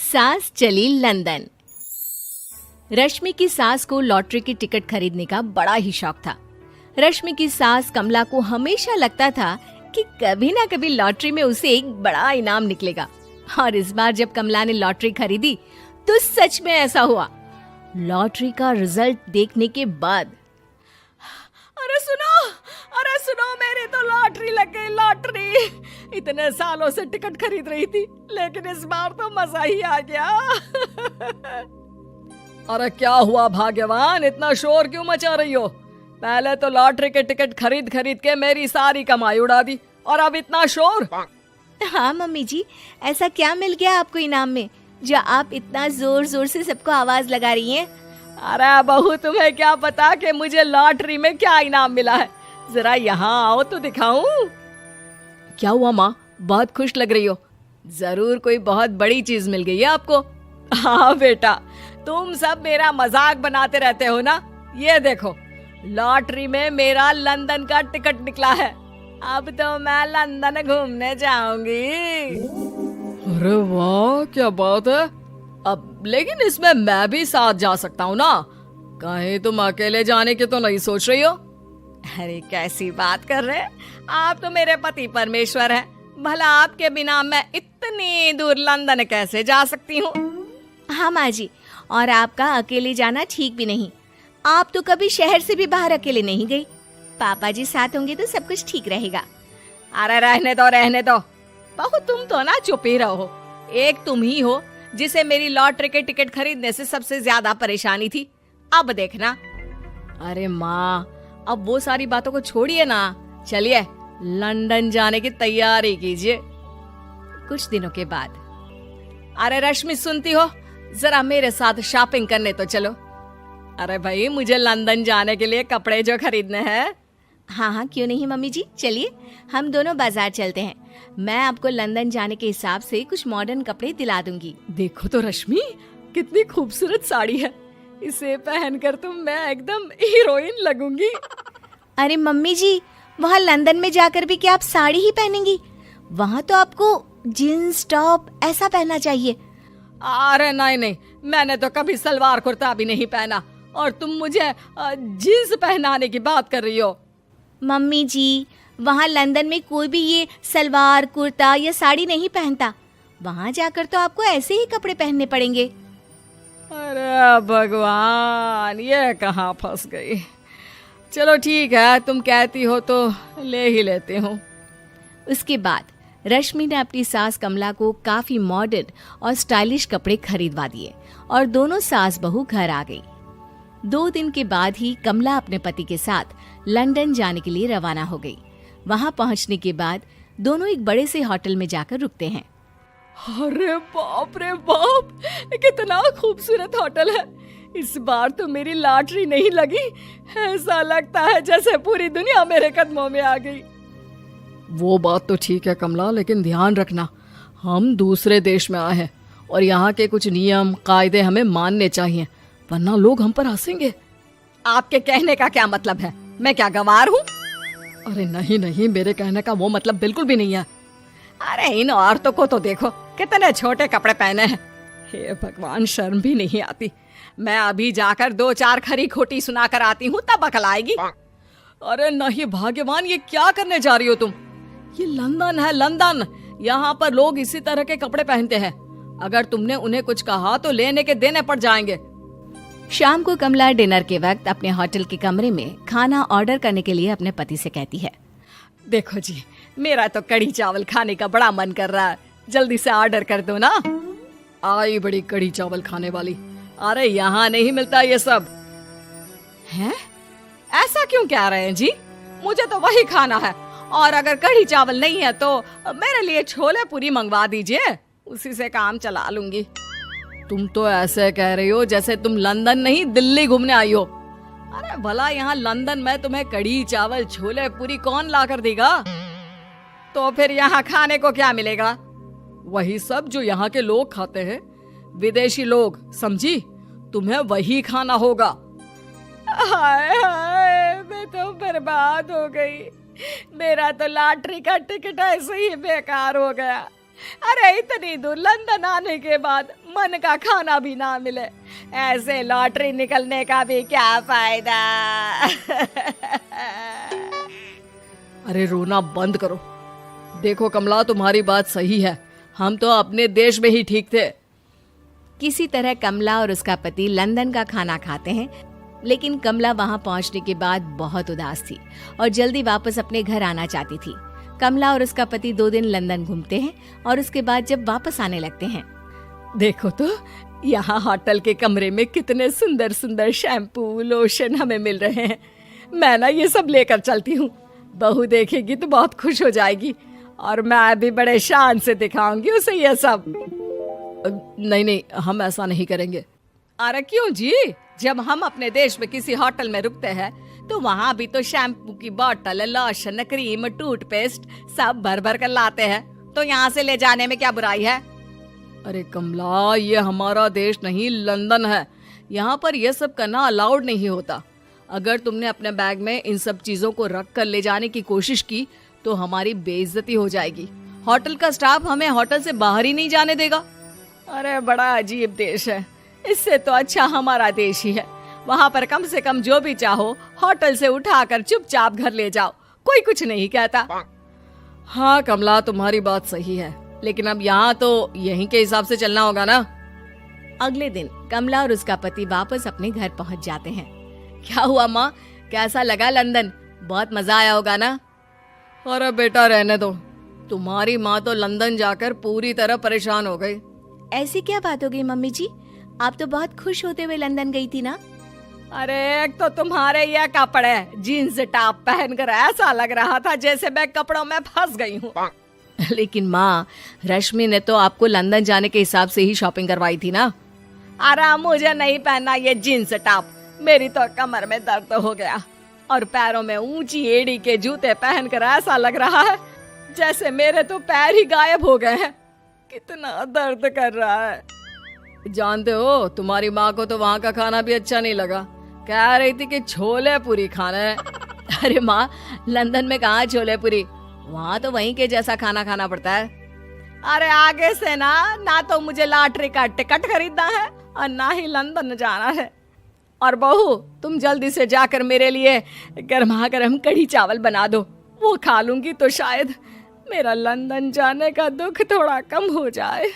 सास चली लंदन। रश्मि की सास को लॉटरी की टिकट खरीदने का बड़ा ही शौक था। रश्मि की सास कमला को हमेशा लगता था कि कभी ना कभी लॉटरी में उसे एक बड़ा इनाम निकलेगा। और इस बार जब कमला ने लॉटरी खरीदी तो सच में ऐसा हुआ। लॉटरी का रिजल्ट देखने के बाद अरे सुनो मेरी तो लॉटरी लग गई, लॉटरी। इतने सालों से टिकट खरीद रही थी लेकिन इस बार तो मजा ही आ गया। अरे क्या हुआ भाग्यवान, इतना शोर क्यों मचा रही हो? पहले तो लॉटरी के टिकट खरीद खरीद के मेरी सारी कमाई उड़ा दी और अब इतना शोर। हाँ मम्मी जी, ऐसा क्या मिल गया आपको इनाम में जो आप इतना जोर जोर से सबको आवाज लगा रही हैं? अरे बहू, तुम्हें क्या पता कि मुझे लॉटरी में क्या इनाम मिला है। जरा यहाँ आओ तो दिखाऊं। क्या हुआ माँ, बहुत खुश लग रही हो? जरूर कोई बहुत बड़ी चीज मिल गई है आपको। हाँ बेटा, तुम सब मेरा मजाक बनाते रहते हो ना। ये देखो, लॉटरी में मेरा लंदन का टिकट निकला है। अब तो मैं लंदन घूमने जाऊंगी। अरे वाह, क्या बात है। अब लेकिन इसमें मैं भी साथ जा सकता हूँ ना? कहीं तुम अकेले जाने की तो नहीं सोच रही हो? अरे कैसी बात कर रहे हैं आप, तो मेरे पति परमेश्वर हैं। भला आपके बिना मैं इतनी दूर लंदन कैसे जा सकती हूँ? हाँ माँ जी, और आपका अकेले जाना ठीक भी नहीं। आप तो कभी शहर से भी बाहर अकेले नहीं गई। पापा जी साथ होंगे तो सब कुछ ठीक रहेगा। अरे रहने दो बहू, तुम तो ना चुप ही रहो। एक तुम ही हो जिसे मेरी लॉटरी के टिकट खरीदने से सबसे ज्यादा परेशानी थी। अब देखना। अरे माँ, अब वो सारी बातों को छोड़िए ना, चलिए लंदन जाने की तैयारी कीजिए। कुछ दिनों के बाद, अरे रश्मि सुनती हो, जरा मेरे साथ शॉपिंग करने तो चलो। अरे भाई, मुझे लंदन जाने के लिए कपड़े जो खरीदने हैं। हाँ हाँ, क्यों नहीं मम्मी जी, चलिए हम दोनों बाजार चलते हैं। मैं आपको लंदन जाने के हिसाब से कुछ मॉडर्न कपड़े दिला दूंगी। देखो तो रश्मि, कितनी खूबसूरत साड़ी है। इसे पहनकर तो मैं एकदम हीरोइन लगूंगी। अरे मम्मी जी, वहाँ लंदन में जाकर भी क्या आप साड़ी ही पहनेंगी? वहाँ तो आपको जीन्स टॉप ऐसा पहनना चाहिए। अरे नहीं, मैंने तो कभी सलवार कुर्ता भी नहीं पहना और तुम मुझे जीन्स पहनाने की बात कर रही हो। मम्मी जी, वहाँ लंदन में कोई भी ये सलवार कुर्ता या साड़ी नहीं पहनता। वहाँ जाकर तो आपको ऐसे ही कपड़े पहनने पड़ेंगे। अरे भगवान, ये कहाँ फंस गई। चलो ठीक है, तुम कहती हो तो ले ही लेती हूँ। उसके बाद रश्मि ने अपनी सास कमला को काफी मॉडर्न और स्टाइलिश कपड़े खरीदवा दिए और दोनों सास बहू घर आ गई। 2 दिन के बाद ही कमला अपने पति के साथ लंदन जाने के लिए रवाना हो गई। वहां पहुंचने के बाद दोनों एक बड़े से होटल में जाकर रुकते हैं। अरे बाप रे बाप, कितना खूबसूरत होटल है। इस बार तो मेरी लॉटरी नहीं लगी। ऐसा लगता है जैसे पूरी दुनिया मेरे कदमों में आ गई। वो बात तो ठीक है कमला, लेकिन ध्यान रखना, हम दूसरे देश में आए हैं और यहाँ के कुछ नियम कायदे हमें मानने चाहिए, वरना लोग हम पर हंसेंगे। आपके कहने का क्या मतलब है? मैं क्या गंवार हूँ? अरे नहीं, मेरे कहने का वो मतलब बिल्कुल भी नहीं है। अरे इन औरतों को तो देखो, कितने छोटे कपड़े पहने हैं। हे भगवान, शर्म भी नहीं आती। मैं अभी जाकर 2-4 खरी खोटी सुना कर आती हूँ, तब अकल आएगी। अरे नहीं भाग्यवान, ये क्या करने जा रही हो तुम? ये लंदन है, लंदन। यहाँ पर लोग इसी तरह के कपड़े पहनते हैं। अगर तुमने उन्हें कुछ कहा तो लेने के देने पड़ जाएंगे। शाम को कमला डिनर के वक्त अपने होटल के कमरे में खाना ऑर्डर करने के लिए अपने पति से कहती है। देखो जी, मेरा तो कढ़ी चावल खाने का बड़ा मन कर रहा है, जल्दी से ऑर्डर कर दो ना। आई बड़ी कढ़ी चावल खाने वाली। अरे यहाँ नहीं मिलता ये सब। हैं? ऐसा क्यों कह रहे हैं जी? मुझे तो वही खाना है, और अगर कढ़ी चावल नहीं है तो मेरे लिए छोले पूरी मंगवा दीजिए, उसी से काम चला लूंगी। तुम तो ऐसे कह रही हो जैसे तुम लंदन नहीं दिल्ली घूमने आई हो। अरे भला यहाँ लंदन में तुम्हें कढ़ी चावल छोले पूरी कौन ला कर देगा? तो फिर यहाँ खाने को क्या मिलेगा? वही सब जो यहाँ के लोग खाते हैं, विदेशी लोग, समझी? तुम्हें वही खाना होगा। हाय हाय, मैं तो बर्बाद हो गई। मेरा तो लॉटरी का टिकट ऐसे ही बेकार हो गया। अरे इतनी दूर लंदन आने के बाद मन का खाना भी ना मिले, ऐसे लॉटरी निकलने का भी क्या फायदा। अरे रोना बंद करो। देखो कमला, तुम्हारी बात सही है, हम तो अपने देश में ही ठीक थे। किसी तरह कमला और उसका पति लंदन का खाना खाते हैं, लेकिन कमला वहां पहुंचने के बाद बहुत उदास थी और जल्दी वापस अपने घर आना चाहती थी। कमला और उसका पति 2 दिन लंदन घूमते हैं और उसके बाद जब वापस आने लगते हैं, देखो तो यहाँ होटल के कमरे में कितने सुंदर सुंदर शैम्पू लोशन हमें मिल रहे हैं। मैं ना ये सब लेकर चलती हूँ, बहू देखेगी तो बहुत खुश हो जाएगी और मैं भी बड़े शान से दिखाऊंगी उसे ये सब। नहीं नहीं, हम ऐसा नहीं करेंगे। अरे क्यों जी, जब हम अपने देश में किसी होटल में रुकते हैं तो वहाँ भी तो शैम्पू की बोतल, लोशन, क्रीम, टूथपेस्ट सब भर भर कर लाते हैं, तो यहाँ से ले जाने में क्या बुराई है। अरे कमला, ये हमारा देश नहीं लंदन है, यहाँ पर यह सब करना अलाउड नहीं होता। अगर तुमने अपने बैग में इन सब चीजों को रख कर ले जाने की कोशिश की तो हमारी बेइज्जती हो जाएगी। होटल का स्टाफ हमें होटल से बाहर ही नहीं जाने देगा। अरे बड़ा अजीब देश है, इससे तो अच्छा हमारा देश ही है। वहाँ पर कम से कम जो भी चाहो होटल से उठाकर चुपचाप घर ले जाओ, कोई कुछ नहीं कहता। हाँ कमला, तुम्हारी बात सही है, लेकिन अब यहाँ तो यहीं के हिसाब से चलना होगा ना। अगले दिन कमला और उसका पति वापस अपने घर पहुंच जाते हैं। क्या हुआ माँ, कैसा लगा लंदन? बहुत मजा आया होगा ना? अरे बेटा रहने दो, तुम्हारी माँ तो लंदन जाकर पूरी तरह परेशान हो गई। ऐसी क्या बात हो गई मम्मी जी? आप तो बहुत खुश होते हुए लंदन गई थी ना? अरे एक तो तुम्हारे ये कपड़े, जीन्स टॉप पहनकर ऐसा लग रहा था जैसे मैं कपड़ों में फंस गई हूँ। लेकिन माँ, रश्मि ने तो आपको लंदन जाने के हिसाब से ही शॉपिंग करवाई थी ना? अरे मुझे नहीं पहनना ये जीन्स टॉप, मेरी तो कमर में दर्द हो गया और पैरों में ऊंची एड़ी के जूते पहनकर ऐसा लग रहा है जैसे मेरे तो पैर ही गायब हो गए हैं। कितना दर्द कर रहा है। जानते हो, तुम्हारी माँ को तो वहाँ का खाना भी अच्छा नहीं लगा, कह रही थी कि छोले पूरी खाना है। अरे माँ, लंदन में कहाँ छोले पूरी, वहाँ तो वहीं के जैसा खाना खाना पड़ता है। अरे आगे से ना तो मुझे लॉटरी का टिकट खरीदना है और ना ही लंदन जाना है। और बहू, तुम जल्दी से जाकर मेरे लिए गर्मा गर्म कढ़ी चावल बना दो, वो खा लूंगी तो शायद मेरा लंदन जाने का दुख थोड़ा कम हो जाए।